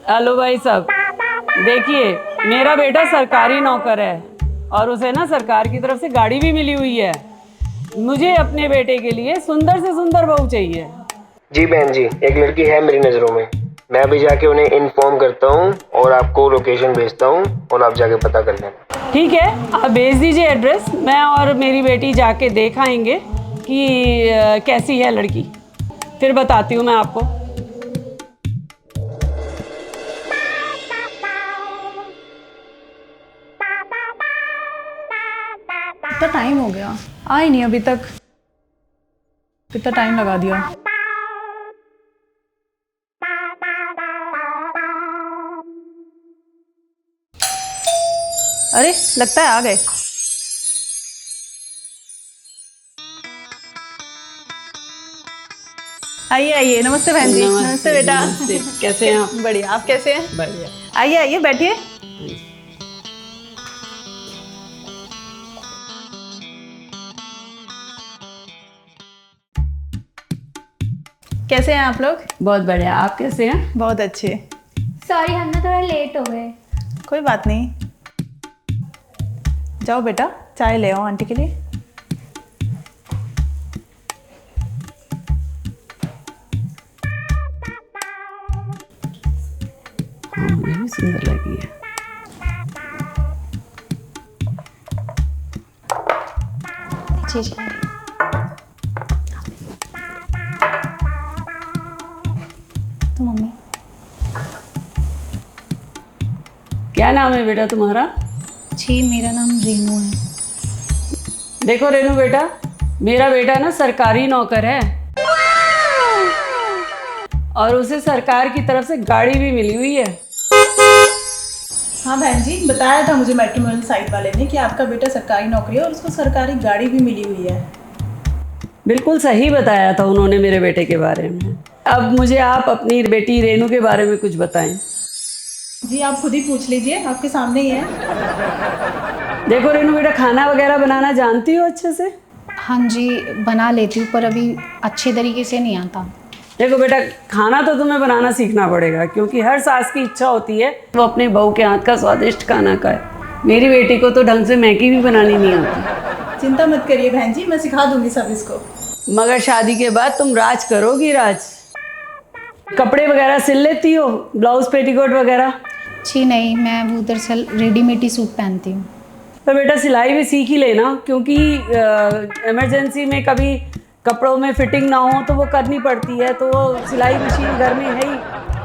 Hello भाई साहब, देखिए मेरा बेटा सरकारी नौकर है और उसे ना सरकार की तरफ से गाड़ी भी मिली हुई है। मुझे अपने बेटे के लिए सुंदर से सुंदर बहू चाहिए। जी बहन जी, एक लड़की है मेरी नज़रों में। मैं अभी जाके उन्हें इन्फॉर्म करता हूँ और आपको लोकेशन भेजता हूँ और आप जाके पता कर लेना। ठीक है, आप भेज दीजिए एड्रेस। मैं और मेरी बेटी जाके देख आएंगे कि कैसी है लड़की, फिर बताती हूँ मैं आपको। कितना टाइम हो गया, आई नहीं अभी तक। कितना टाइम लगा दिया। अरे लगता है आ गए। आइए आइए। नमस्ते बहन जी। नमस्ते बेटा। नमस्ते, कैसे हैं आप? बढ़िया, आप कैसे हैं? बढ़िया। आइए आइए बैठिए। कैसे हैं आप लोग? बहुत बढ़िया, आप कैसे हैं? बहुत अच्छे। सॉरी, हम ना थोड़ा लेट हो गए। कोई बात नहीं। जाओ बेटा, चाय ले आओ आंटी के लिए। हाँ, मुझे भी सुंदर लगी है। जी जी। तो मम्मी, क्या नाम है बेटा तुम्हारा? जी मेरा नाम रेनू है। देखो रेनू बेटा, मेरा बेटा ना सरकारी नौकर है और उसे सरकार की तरफ से गाड़ी भी मिली हुई है। हाँ बहन जी, बताया था मुझे मैट्रिमोनियल साइट वाले ने कि आपका बेटा सरकारी नौकरी है और उसको सरकारी गाड़ी भी मिली हुई है। बिल्कुल सही बताया था उन्होंने मेरे बेटे के बारे में। अब मुझे आप अपनी बेटी रेनू के बारे में कुछ बताएं। जी आप खुद ही पूछ लीजिए, आपके सामने ही है। देखो रेनू बेटा, खाना वगैरह बनाना जानती हो अच्छे से? हाँ जी, बना लेती हूँ पर अभी अच्छे तरीके से नहीं आता। देखो बेटा, खाना तो तुम्हें बनाना सीखना पड़ेगा क्योंकि हर सास की इच्छा होती है वो अपने बहू के हाथ का स्वादिष्ट खाना खाए। मेरी बेटी को तो ढंग से मैगी भी बनानी नहीं आती। चिंता मत करिए बहन जी, मैं सिखा दूंगी सब इसको। मगर शादी के बाद तुम राज करोगी राज। कपड़े वगैरह सिल लेती हो, ब्लाउज पेटीकोट वगैरह? जी नहीं, मैं वो दरअसल रेडीमेड ही सूट पहनती हूँ। तो बेटा सिलाई भी सीख ही लेना क्योंकि इमरजेंसी में कभी कपड़ों में फिटिंग ना हो तो वो करनी पड़ती है। तो वो सिलाई मशीन घर में है ही,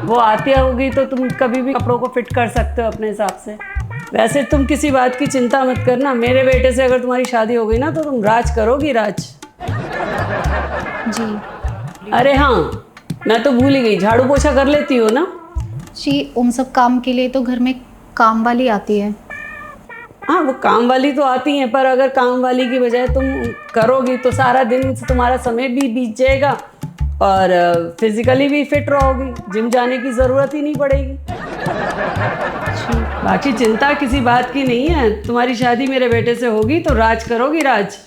वो आती होगी तो तुम कभी भी कपड़ों को फिट कर सकते हो अपने हिसाब से। वैसे तुम किसी बात की चिंता मत करना, मेरे बेटे से अगर तुम्हारी शादी हो गई ना तो तुम राज करोगी राज। जी। अरे हाँ, मैं तो भूल ही गई, झाड़ू पोछा कर लेती हो ना? जी उन सब काम के लिए तो घर में काम वाली आती है। हाँ, वो काम वाली तो आती हैं, पर अगर काम वाली की बजाय तुम करोगी तो सारा दिन तुम्हारा समय भी बीत जाएगा और फिजिकली भी फिट रहोगी, जिम जाने की ज़रूरत ही नहीं पड़ेगी। बाकी चिंता किसी बात की नहीं है, तुम्हारी शादी मेरे बेटे से होगी तो राज करोगी राज।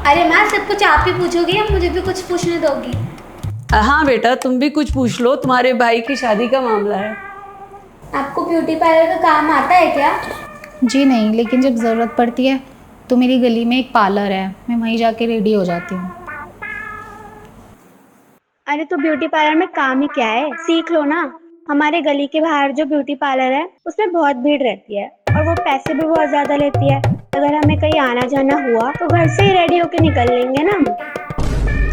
अरे माँ, सब कुछ आप ही पूछोगी या मुझे भी कुछ पूछने दोगी? हाँ बेटा, तुम भी कुछ पूछ लो, तुम्हारे भाई की शादी का मामला है। आपको ब्यूटी पार्लर का काम आता है क्या? जी नहीं, लेकिन जब ज़रूरत पड़ती है तो मेरी गली में एक पार्लर है, मैं वहीं जाके रेडी हो जाती हूँ। अरे तो ब्यूटी पार्लर में काम ही क्या है, सीख लो ना। हमारे गली के बाहर जो ब्यूटी पार्लर है उसमें बहुत भीड़ रहती है और वो पैसे भी बहुत ज्यादा लेती है। अगर हमें कहीं आना जाना हुआ तो घर से ही रेडी होके निकल लेंगे ना।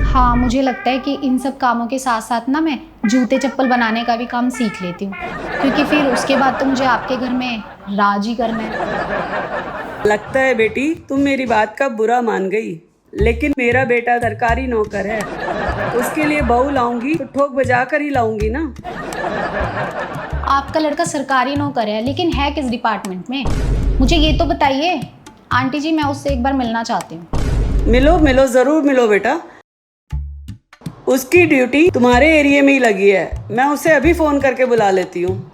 हाँ, मुझे लगता है कि इन सब कामों के साथ साथ ना मैं जूते चप्पल बनाने का भी काम सीख लेती हूँ, क्योंकि फिर उसके बाद तो मुझे आपके घर में राज ही करना है। लगता है बेटी तुम मेरी बात का बुरा मान गई, लेकिन मेरा बेटा सरकारी नौकर है, उसके लिए बहू लाऊंगी तो ठोक बजा कर ही लाऊंगी ना। आपका लड़का सरकारी नौकर है, लेकिन है किस डिपार्टमेंट में, मुझे ये तो बताइए। आंटी जी, मैं उससे एक बार मिलना चाहती हूँ। मिलो मिलो, ज़रूर मिलो बेटा। उसकी ड्यूटी तुम्हारे एरिया में ही लगी है, मैं उसे अभी फ़ोन करके बुला लेती हूँ।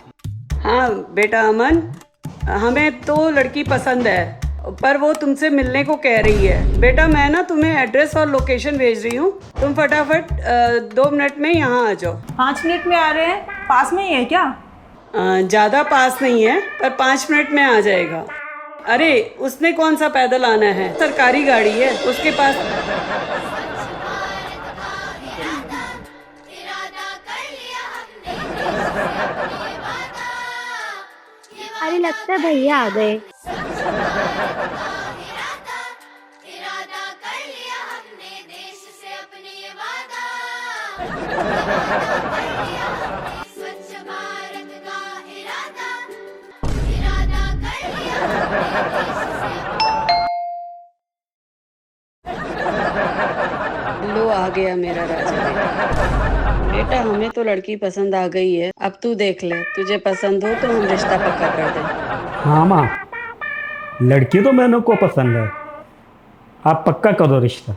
हाँ बेटा अमन, हमें तो लड़की पसंद है पर वो तुमसे मिलने को कह रही है। बेटा मैं ना तुम्हें एड्रेस और लोकेशन भेज रही हूँ, तुम फटाफट 2 मिनट में यहाँ आ जाओ। 5 मिनट में आ रहे हैं, पास में ही है क्या? ज़्यादा पास नहीं है पर 5 मिनट में आ जाएगा। अरे उसने कौन सा पैदल आना है, सरकारी गाड़ी है उसके पास। अरे लगता है भैया आ गए। लो आ गया मेरा राजा बेटा। बेटा हमें तो लड़की पसंद आ गई है, अब तू देख ले, तुझे पसंद हो तो हम रिश्ता पक्का कर दें। हाँ माँ, लड़की तो मैंने को पसंद है, आप पक्का करो रिश्ता।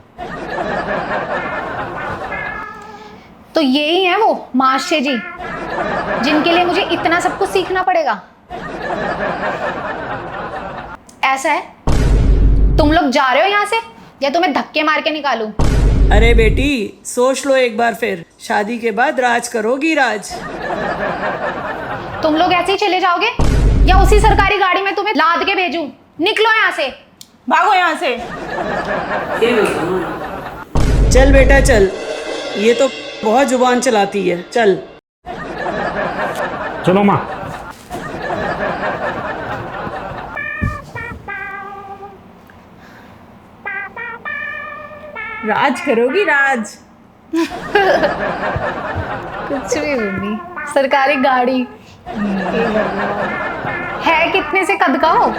तो यही है वो मास्टर जी जिनके लिए मुझे इतना सब कुछ सीखना पड़ेगा। ऐसा है, तुम लोग जा रहे हो यहाँ से या तुम्हें धक्के मार के निकालूं? अरे बेटी सोच लो एक बार, फिर शादी के बाद राज करोगी राज। तुम लोग ऐसे ही चले जाओगे या उसी सरकारी गाड़ी में तुम्हें लाद के भेजूं? निकलो यहाँ से, भागो यहाँ से। चल बेटा चल, ये तो बहुत जुबान चलाती है, चल। चलो माँ। राज करोगी राज। कुछ भी मम्मी, सरकारी गाड़ी है कितने से कद का हो?